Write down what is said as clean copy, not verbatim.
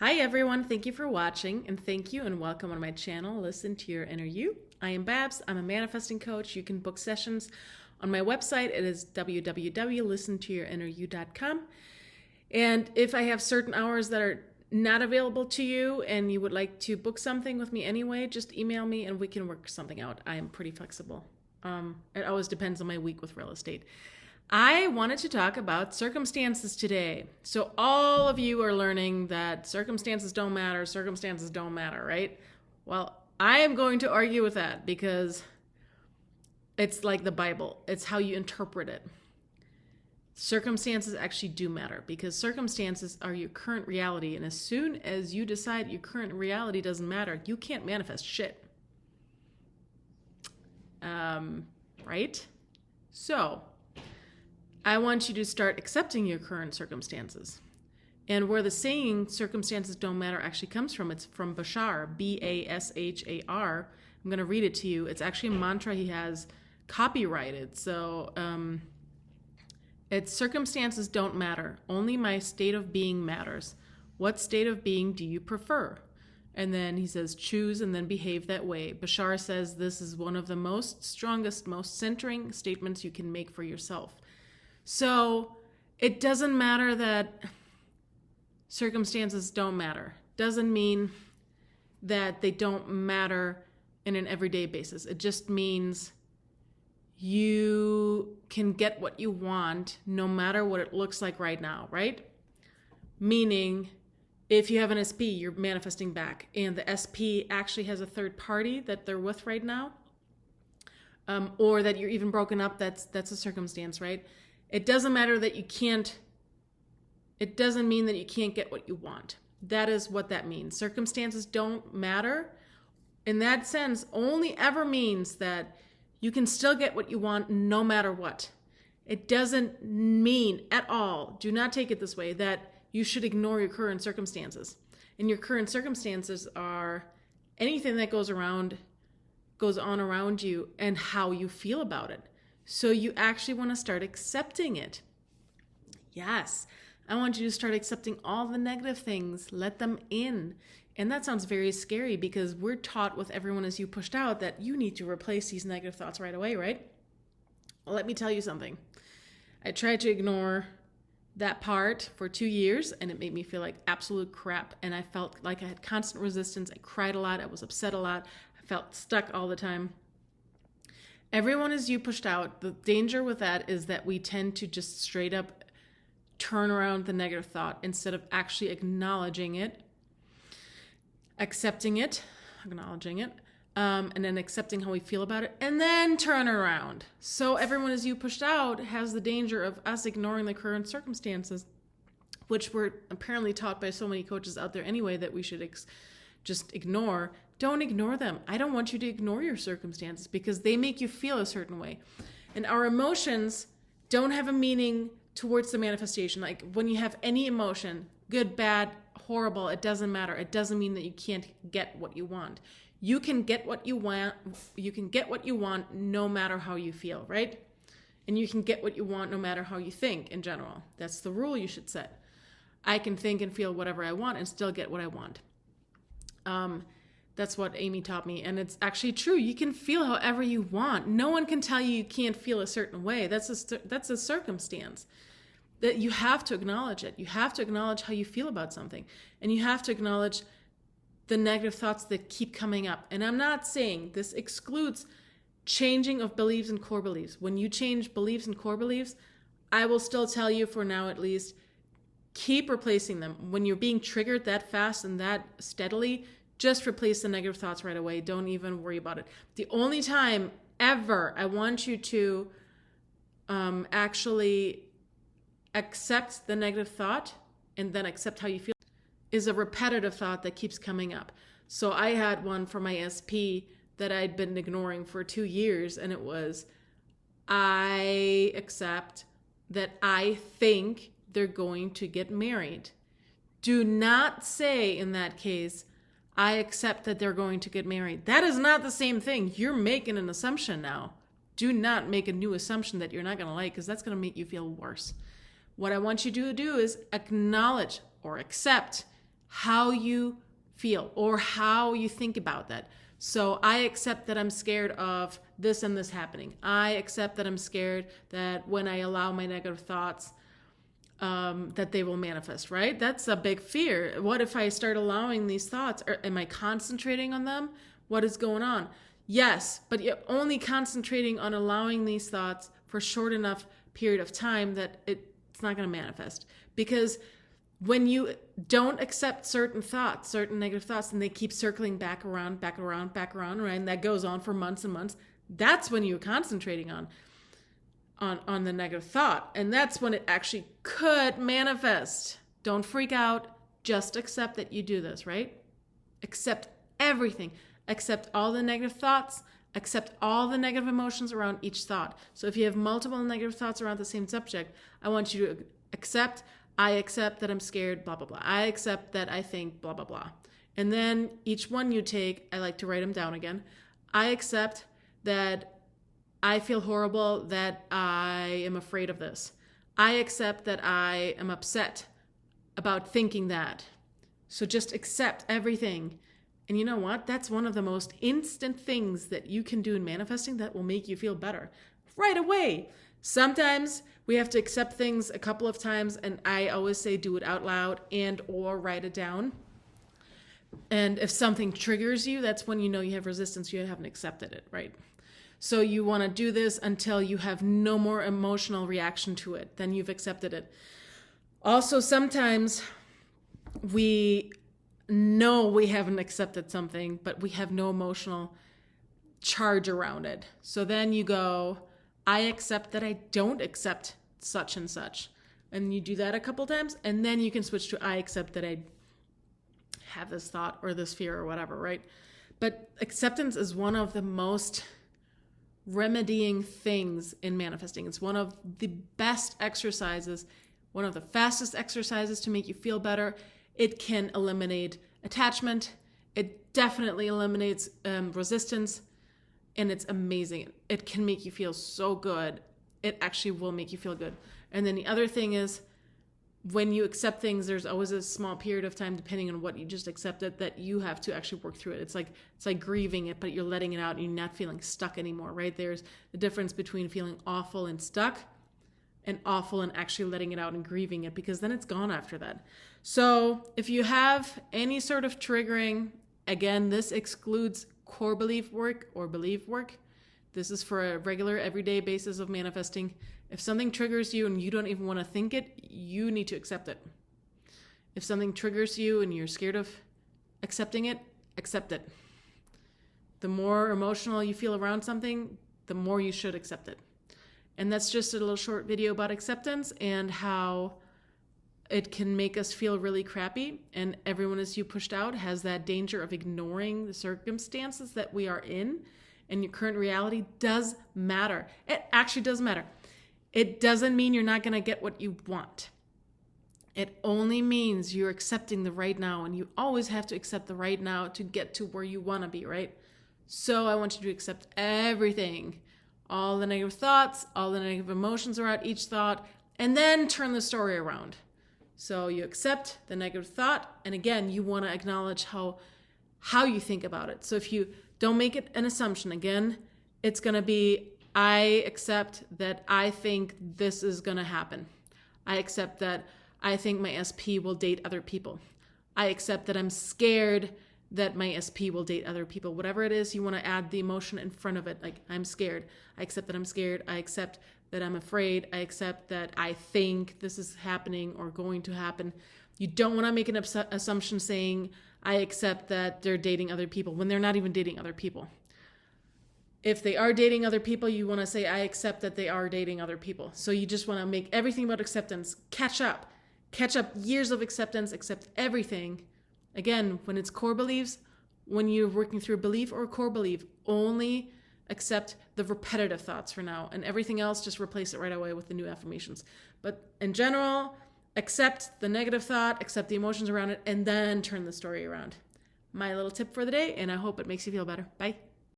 Hi everyone, thank you for watching, and thank you and welcome on my channel, Listen to Your Inner You. I am Babs, I'm a manifesting coach. You can book sessions on my website. It is www.listentoyourinneryou.com. And if I have certain hours that are not available to you and you would like to book something with me anyway, just email me and we can work something out. I am pretty flexible. It always depends on my week with real estate. I wanted to talk about circumstances today. So all of you are learning that circumstances don't matter, right? Well, I am going to argue with that because it's like the Bible. It's how you interpret it. Circumstances actually do matter because circumstances are your current reality. And as soon as you decide your current reality doesn't matter, you can't manifest shit. Right? So I want you to start accepting your current circumstances. And where the saying circumstances don't matter actually comes from, it's from Bashar, Bashar. I'm going to read it to you. It's actually a mantra he has copyrighted. So it's circumstances don't matter. Only my state of being matters. What state of being do you prefer? And then he says, choose and then behave that way. Bashar says this is one of the most strongest, most centering statements you can make for yourself. So it doesn't matter that circumstances don't matter. Doesn't mean that they don't matter in an everyday basis. It just means you can get what you want no matter what it looks like right now, right? Meaning, if you have an SP, you're manifesting back, and the SP actually has a third party that they're with right now, or that you're even broken up, that's a circumstance, right? It doesn't matter that you can't, it doesn't mean that you can't get what you want. That is what that means. Circumstances don't matter. In that sense, only ever means that you can still get what you want no matter what. It doesn't mean at all, do not take it this way, that you should ignore your current circumstances. And your current circumstances are anything that goes on around you and how you feel about it. So you actually want to start accepting it. Yes, I want you to start accepting all the negative things. Let them in. And that sounds very scary because we're taught with Everyone Is You pushed out that you need to replace these negative thoughts right away, right? Well, let me tell you something. I tried to ignore that part for 2 years and it made me feel like absolute crap. And I felt like I had constant resistance. I cried a lot. I was upset a lot. I felt stuck all the time. Everyone Is You pushed out. The danger with that is that we tend to just straight up turn around the negative thought instead of actually acknowledging it, accepting it, acknowledging it, and then accepting how we feel about it, and then turn around. So Everyone Is You pushed out has the danger of us ignoring the current circumstances, which we're apparently taught by so many coaches out there anyway that we should just ignore. Don't ignore them. I don't want you to ignore your circumstances because they make you feel a certain way. And our emotions don't have a meaning towards the manifestation. Like when you have any emotion, good, bad, horrible, it doesn't matter. It doesn't mean that you can't get what you want. You can get what you want. You can get what you want no matter how you feel, right? And you can get what you want no matter how you think in general. That's the rule you should set. I can think and feel whatever I want and still get what I want. That's what Amy taught me. And it's actually true. You can feel however you want. No one can tell you can't feel a certain way. That's a circumstance that you have to acknowledge it. You have to acknowledge how you feel about something. And you have to acknowledge the negative thoughts that keep coming up. And I'm not saying this excludes changing of beliefs and core beliefs. When you change beliefs and core beliefs, I will still tell you for now at least, keep replacing them. When you're being triggered that fast and that steadily, just replace the negative thoughts right away. Don't even worry about it. The only time ever I want you to actually accept the negative thought and then accept how you feel is a repetitive thought that keeps coming up. So I had one for my SP that I'd been ignoring for 2 years, and it was, I accept that I think they're going to get married. Do not say in that case, I accept that they're going to get married. That is not the same thing. You're making an assumption now. Do not make a new assumption that you're not going to like, because that's going to make you feel worse. What I want you to do is acknowledge or accept how you feel or how you think about that. So I accept that I'm scared of this and this happening. I accept that I'm scared that when I allow my negative thoughts, that they will manifest, right? That's a big fear. What if I start allowing these thoughts? Or am I concentrating on them? What is going on? Yes, but you're only concentrating on allowing these thoughts for a short enough period of time that it's not going to manifest. Because when you don't accept certain thoughts, certain negative thoughts, and they keep circling back around, right? And that goes on for months and months. That's when you're concentrating on the negative thought. And that's when it actually could manifest. Don't freak out. Just accept that you do this, right? Accept everything. Accept all the negative thoughts. Accept all the negative emotions around each thought. So if you have multiple negative thoughts around the same subject, I want you to accept, I accept that I'm scared, blah, blah, blah. I accept that I think, blah, blah, blah. And then each one you take, I like to write them down again. I accept that I feel horrible, that I am afraid of this. I accept that I am upset about thinking that. So just accept everything. And you know what? That's one of the most instant things that you can do in manifesting that will make you feel better right away. Sometimes we have to accept things a couple of times, and I always say do it out loud and or write it down. And if something triggers you, that's when you know you have resistance, you haven't accepted it, right? So you want to do this until you have no more emotional reaction to it. Then you've accepted it. Also, sometimes we know we haven't accepted something, but we have no emotional charge around it. So then you go, I accept that I don't accept such and such. And you do that a couple times, and then you can switch to I accept that I have this thought or this fear or whatever, right? But acceptance is one of the most remedying things in manifesting. It's one of the best exercises, one of the fastest exercises to make you feel better. It can eliminate attachment. It definitely eliminates resistance, and it's amazing. It can make you feel so good. It actually will make you feel good. And then the other thing is, when you accept things, there's always a small period of time, depending on what you just accepted, that you have to actually work through it. It's like grieving it, but you're letting it out and you're not feeling stuck anymore, right? There's the difference between feeling awful and stuck and awful and actually letting it out and grieving it, because then it's gone after that. So if you have any sort of triggering, again, this excludes core belief work or belief work. This is for a regular everyday basis of manifesting. If something triggers you and you don't even want to think it, you need to accept it. If something triggers you and you're scared of accepting it, accept it. The more emotional you feel around something, the more you should accept it. And that's just a little short video about acceptance and how it can make us feel really crappy. And everyone, as you pushed out, has that danger of ignoring the circumstances that we are in. And your current reality does matter. It actually does matter. It doesn't mean you're not going to get what you want. It only means you're accepting the right now, and you always have to accept the right now to get to where you want to be, right? So I want you to accept everything, all the negative thoughts, all the negative emotions around each thought, and then turn the story around. So you accept the negative thought, and again, you want to acknowledge how you think about it. So if you don't make it an assumption, again, it's going to be, I accept that I think this is going to happen. I accept that I think my SP will date other people. I accept that I'm scared that my SP will date other people. Whatever it is, you want to add the emotion in front of it. Like, I'm scared. I accept that I'm scared. I accept that I'm afraid. I accept that I think this is happening or going to happen. You don't want to make an assumption saying, I accept that they're dating other people when they're not even dating other people. If they are dating other people, you want to say, I accept that they are dating other people. So you just want to make everything about acceptance. Catch up years of acceptance, accept everything. Again, when it's core beliefs, when you're working through belief or core belief, only accept the repetitive thoughts for now, and everything else, just replace it right away with the new affirmations. But in general, accept the negative thought, accept the emotions around it, and then turn the story around. My little tip for the day, and I hope it makes you feel better. Bye.